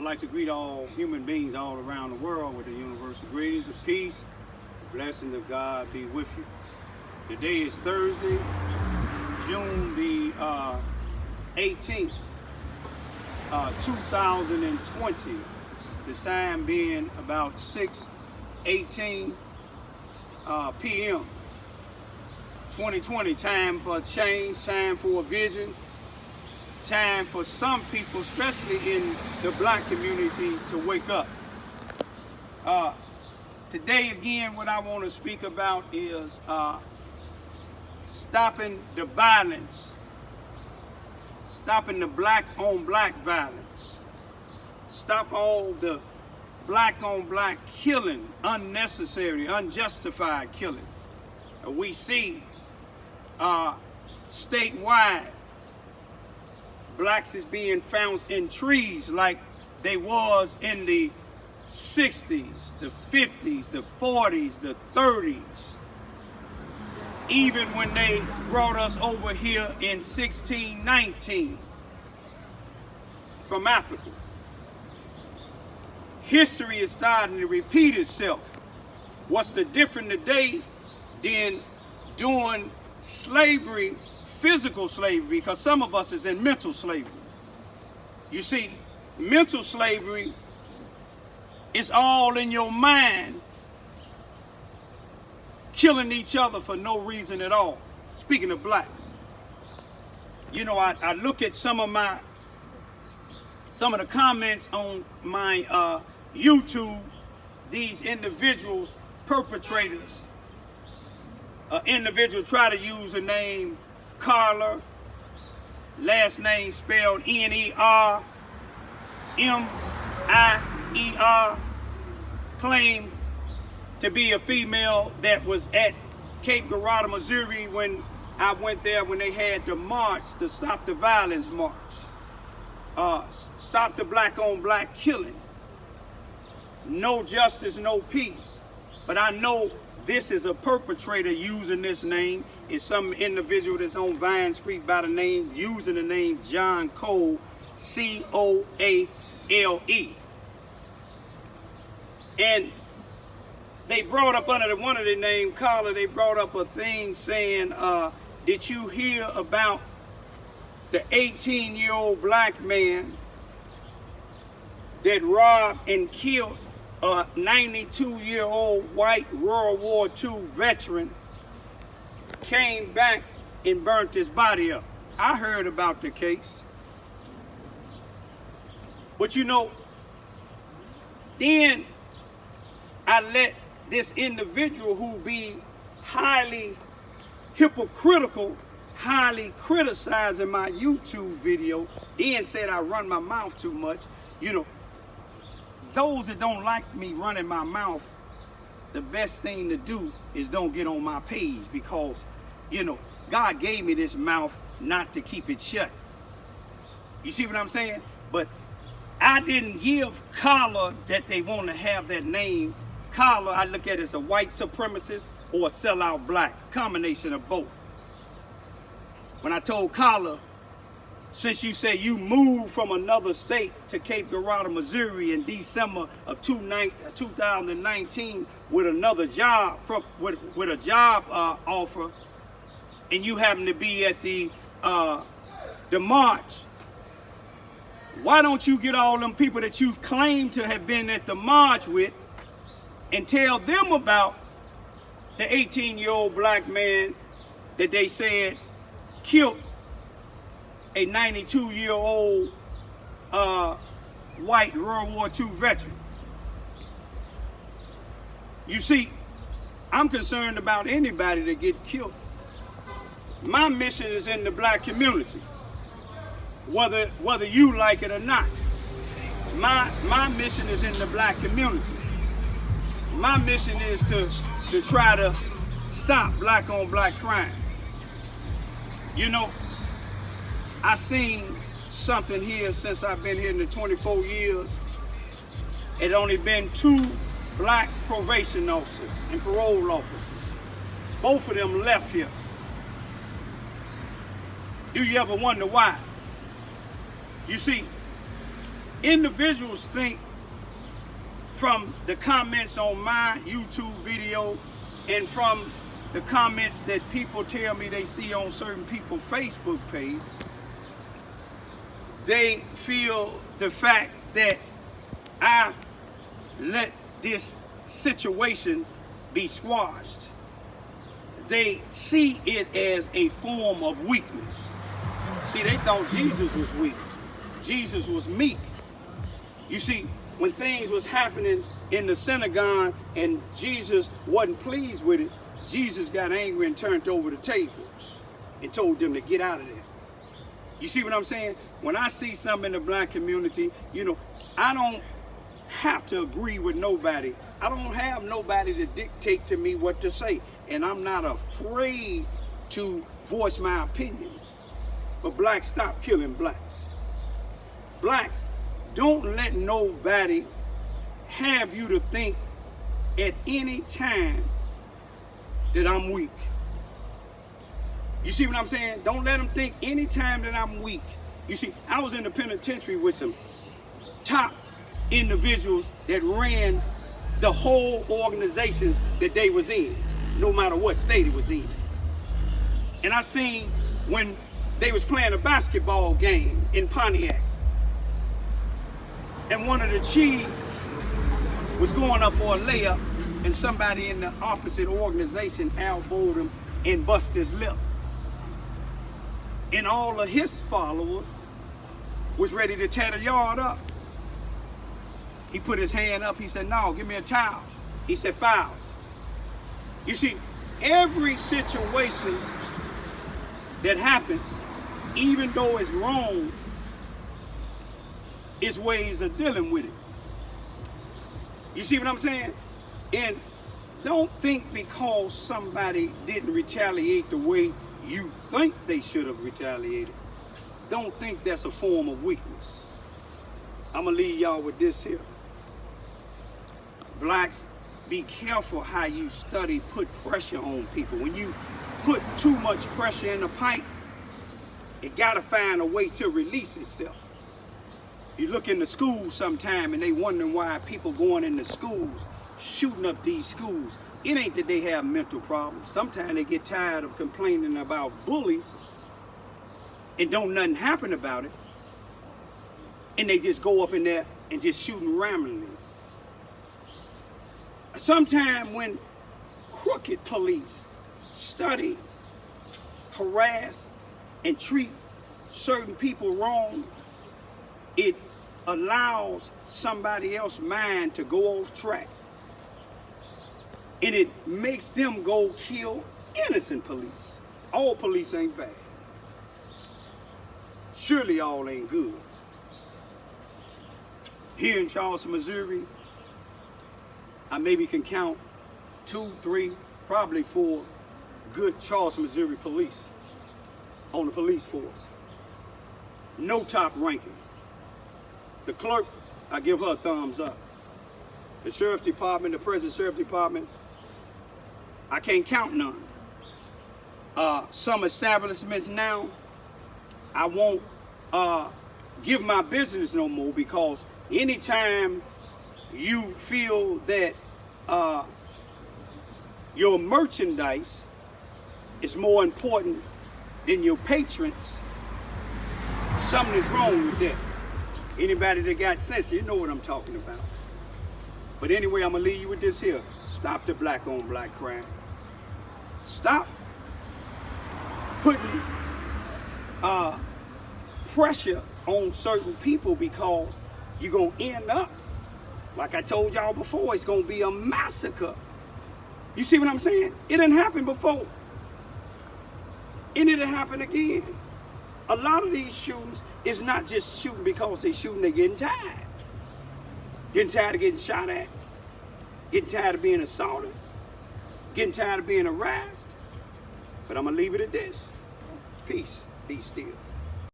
like to greet all human beings all around the world with the universal greetings of peace. The blessing of God be with you. Today is Thursday, June the 18th, 2020. The time being about 6:18 p.m. 2020, time for a change, time for a vision, time for some people, especially in the black community, to wake up. Today again, what I want to speak about is stopping the violence, stopping the black on black violence, stop all the black on black killing, unnecessary, unjustified killing. We see statewide, blacks is being found in trees like they was in the 60s, the 50s, the 40s, the 30s. Even when they brought us over here in 1619 from Africa. History is starting to repeat itself. What's the difference today than during slavery, physical slavery, because some of us is in mental slavery. You see, mental slavery is all in your mind, killing each other for no reason at all. Speaking of blacks, you know, I look at some of the comments on my YouTube, these individuals, perpetrators. An individual try to use the name Carla, last name spelled N-E-R-M-I-E-R, claim to be a female that was at Cape Girardeau, Missouri when I went there when they had the march, the Stop the Violence march. Stop the black on black killing. No justice, no peace. But I know this is a perpetrator using this name. It's some individual that's on Vine Street by the name, using the name John Cole, C-O-A-L-E. And they brought up under one of the name, Carla, they brought up a thing saying, did you hear about the 18-year-old black man that robbed and killed a 92-year-old white World War II veteran, came back and burnt his body up? I heard about the case. But you know, then I let this individual who be highly hypocritical, highly criticizing my YouTube video, then said I run my mouth too much. You know, those that don't like me running my mouth, the best thing to do is don't get on my page, because, you know, God gave me this mouth not to keep it shut. You see what I'm saying? But I didn't give Carla that they want to have that name. Carla, I look at it as a white supremacist or a sellout black, combination of both. When I told Carla, since you say you moved from another state to Cape Girardeau, Missouri in December of 2019 with another job, with a job offer, and you happen to be at the march, why don't you get all them people that you claim to have been at the march with and tell them about the 18-year-old black man that they said killed a 92-year-old white World War II veteran? You see, I'm concerned about anybody that get killed. My mission is in the black community, whether you like it or not. My mission is in the black community. My mission is to try to stop black on black crime. You know, I seen something here since I've been here in the 24 years. It only been 2 black probation officers and parole officers. Both of them left here. Do you ever wonder why? You see, individuals think from the comments on my YouTube video and from the comments that people tell me they see on certain people's Facebook page, they feel the fact that I let this situation be squashed. They see it as a form of weakness. See, they thought Jesus was weak. Jesus was meek. You see, when things was happening in the synagogue and Jesus wasn't pleased with it, Jesus got angry and turned over the tables and told them to get out of there. You see what I'm saying? When I see something in the black community, you know, I don't have to agree with nobody. I don't have nobody to dictate to me what to say. And I'm not afraid to voice my opinion. But blacks, stop killing blacks. Blacks, don't let nobody have you to think at any time that I'm weak. You see what I'm saying? Don't let them think any time that I'm weak. You see, I was in the penitentiary with some top individuals that ran the whole organizations that they was in, no matter what state it was in. And I seen when they was playing a basketball game in Pontiac, and one of the chiefs was going up for a layup, and somebody in the opposite organization elbowed him and bust his lip. And all of his followers was ready to tear the yard up. He put his hand up. He said, "No, give me a towel." He said, "Foul." You see, every situation that happens, even though it's wrong, is ways of dealing with it. You see what I'm saying? And don't think because somebody didn't retaliate the way you think they should have retaliated, don't think that's a form of weakness. I'm gonna leave y'all with this here. Blacks, be careful how you study, put pressure on people. When you put too much pressure in the pipe, it gotta find a way to release itself. You look in the schools sometime and they wondering why people going into schools, shooting up these schools. It ain't that they have mental problems. Sometimes they get tired of complaining about bullies and don't nothing happen about it. And they just go up in there and just shooting randomly. Sometimes when crooked police study, harass, and treat certain people wrong, it allows somebody else's mind to go off track. And it makes them go kill innocent police. All police ain't bad. Surely all ain't good. Here in Charleston, Missouri, I maybe can count 2, 3, probably 4 good Charleston, Missouri police on the police force. No top ranking. The clerk, I give her a thumbs up. The sheriff's department, the present sheriff's department, I can't count none. Some establishments now, I won't give my business no more, because anytime you feel that your merchandise is more important than your patrons, something is wrong with that. Anybody that got sense, you know what I'm talking about. But anyway, I'm gonna leave you with this here. Stop the black on black crime. Stop putting pressure on certain people, because you're gonna end up, like I told y'all before, it's gonna be a massacre. You see what I'm saying? It didn't happen before. And it'll happen again. A lot of these shootings is not just shooting because they shooting, they getting tired. Getting tired of getting shot at. Getting tired of being assaulted. Getting tired of being harassed. But I'm gonna leave it at this. Peace. Be still.